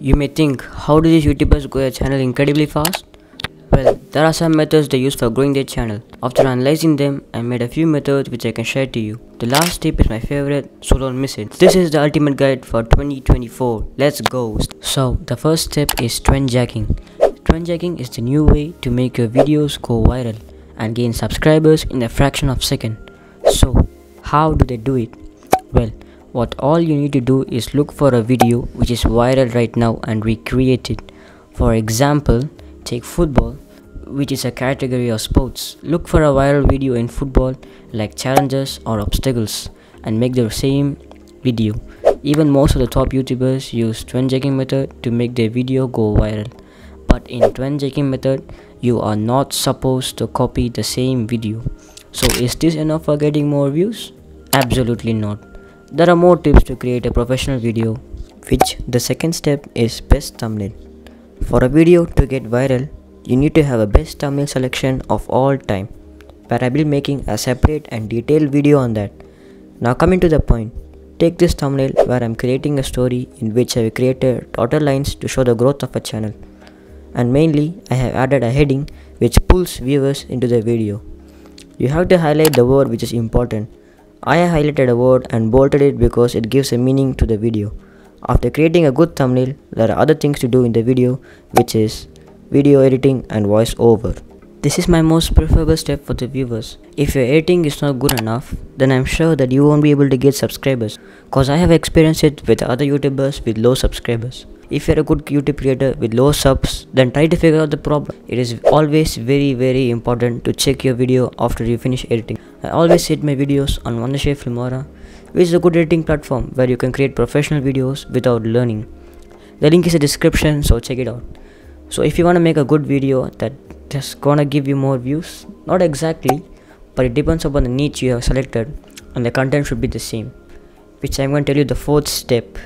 You may think, how do these YouTubers grow their channel incredibly fast? Well, there are some methods they use for growing their channel. After analyzing them, I made a few methods which I can share to you. The last tip is my favorite, so don't miss it. This is the ultimate guide for 2024. Let's go. So, the first step is trend jacking. Trend jacking is the new way to make your videos go viral and gain subscribers in a fraction of a second. So, how do they do it? Well, what all you need to do is look for a video which is viral right now and recreate it. For example, take football, which is a category of sports. Look for a viral video in football like challenges or obstacles and make the same video. Even most of the top YouTubers use trend jacking method to make their video go viral. But in trend jacking method, you are not supposed to copy the same video. So is this enough for getting more views? Absolutely not. There are more tips to create a professional video, which the second step is best thumbnail. For a video to get viral, you need to have a best thumbnail selection of all time, where I will be making a separate and detailed video on that. Now coming to the point, take this thumbnail where I am creating a story in which I have created dotted lines to show the growth of a channel. And mainly, I have added a heading which pulls viewers into the video. You have to highlight the word which is important. I have highlighted a word and bolded it because it gives a meaning to the video. After creating a good thumbnail, there are other things to do in the video, which is video editing and voice over. This is my most preferable step for the viewers. If your editing is not good enough, then I'm sure that you won't be able to get subscribers, cause I have experienced it with other YouTubers with low subscribers. If you're a good YouTube creator with low subs, then try to figure out the problem. It is always very important to check your video after you finish editing. I always edit my videos on Wondershare Filmora, which is a good editing platform where you can create professional videos without learning. The link is in the description, so check it out. So if you want to make a good video that just gonna give you more views, not exactly, but it depends upon the niche you have selected, and the content should be the same, which I'm going to tell you the fourth step.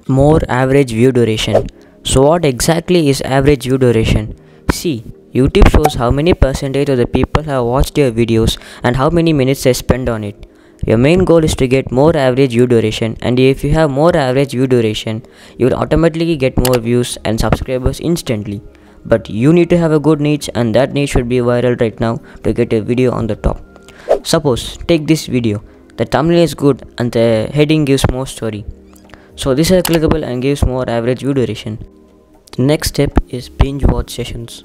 More average view duration. So what exactly is average view duration? See, YouTube shows how many percentage of the people have watched your videos and how many minutes they spend on it. Your main goal is to get more average view duration, and if you have more average view duration, you will automatically get more views and subscribers instantly. But you need to have a good niche, and that niche should be viral right now to get a video on the top. Suppose, take this video. The thumbnail is good and the heading gives more story. So this is clickable and gives more average view duration. The next step is binge watch sessions.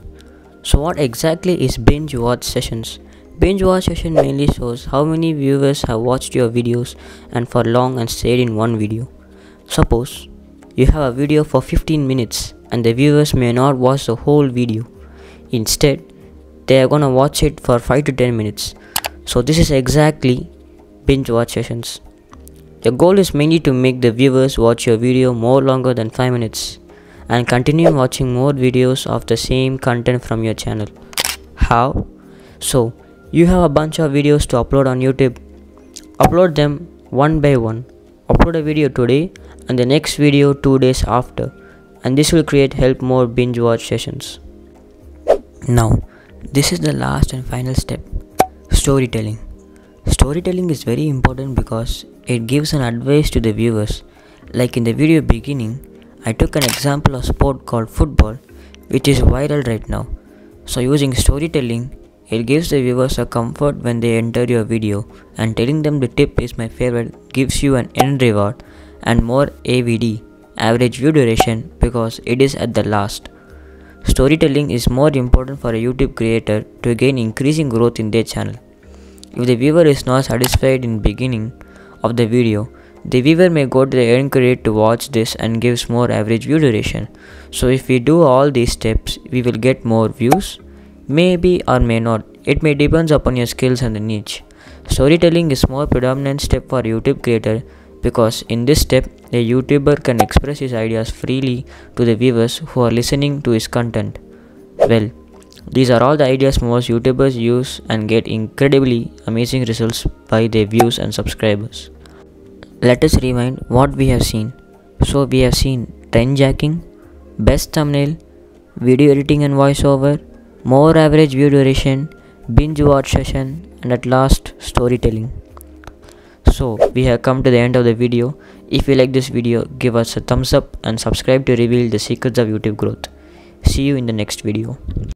So what exactly is binge watch sessions? Binge watch session mainly shows how many viewers have watched your videos and for long and stayed in one video. Suppose you have a video for 15 minutes and the viewers may not watch the whole video. Instead, they are gonna watch it for 5 to 10 minutes. So this is exactly binge watch sessions. Your goal is mainly to make the viewers watch your video more longer than 5 minutes and continue watching more videos of the same content from your channel. How? So, you have a bunch of videos to upload on YouTube. Upload them one by one. Upload a video today and the next video 2 days after, and this will help more binge watch sessions. Now, this is the last and final step, storytelling. Storytelling is very important because it gives an advice to the viewers. Like in the video beginning, I took an example of sport called football, which is viral right now. So using storytelling, it gives the viewers a comfort when they enter your video, and telling them the tip is my favorite gives you an end reward and more AVD, average view duration, because it is at the last. Storytelling is more important for a YouTube creator to gain increasing growth in their channel. If the viewer is not satisfied in beginning of the video, the viewer may go to the end credit to watch this and gives more average view duration. So if we do all these steps, we will get more views. Maybe or may not. It may depends upon your skills and the niche. Storytelling is more predominant step for a YouTube creator because in this step, the YouTuber can express his ideas freely to the viewers who are listening to his content. Well, these are all the ideas most YouTubers use and get incredibly amazing results by their views and subscribers. Let us rewind what we have seen. So we have seen trend jacking, best thumbnail, video editing and voiceover, more average view duration, binge watch session, and at last storytelling. So we have come to the end of the video. If you like this video, give us a thumbs up and subscribe to reveal the secrets of YouTube growth. See you in the next video.